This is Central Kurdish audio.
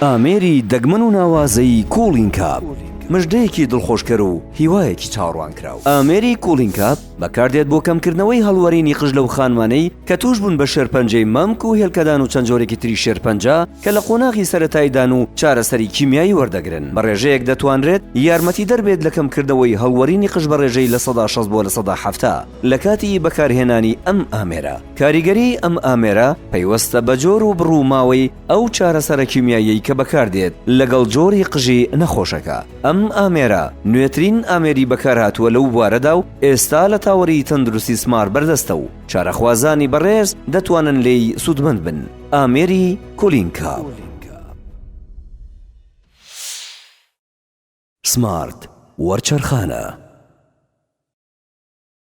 ئامێری دەگمەن و ناوازەی کوڵین کاپ، مژدەیەکی دڵخۆشکەر و هیوایەکی چاوەڕوان کراوە. ئامێری کوڵین کاپ بەکاردێت بۆ کەمکردنەوەی هەڵوەرینی قژ لەو خانوانەی کە توش بوون بە شێرپەنجەی مەمک و هێلکەدان و چەند جۆرێکی تری شێرپەنجە کە لە قۆناغی سەرەتایدان و چارەسەری کیمیایی وەردەگرن. بە ڕێژەیەک دەتوانرێت یارمەتی دەربێت لە کەمکردنەوەی هەڵوەرینی قژ بە ڕێژەی لە 160 بۆ لە 170 لە کاتی بەکارهێنانی ئەم ئامێرە. کاریگەری ئەم ئامێرە پەیوەستە بە جۆر و بڕووماوەی ئەو چارەسەرە کیمیایی کە بەکاردێت لەگەڵ جۆری قژی نەخۆشەکە. ئەم ئامێرە نوێترین ئامێری بەکارهاتووە لەو بوارەدا و ئێستا لە تاوەری تەندروستی سمار بەردەستە و چارەخوازانی بەڕێز دەتوانن لێی سوودمەند بن. ئامێری کوڵین کاپ. سمارت وەرچەرخانە.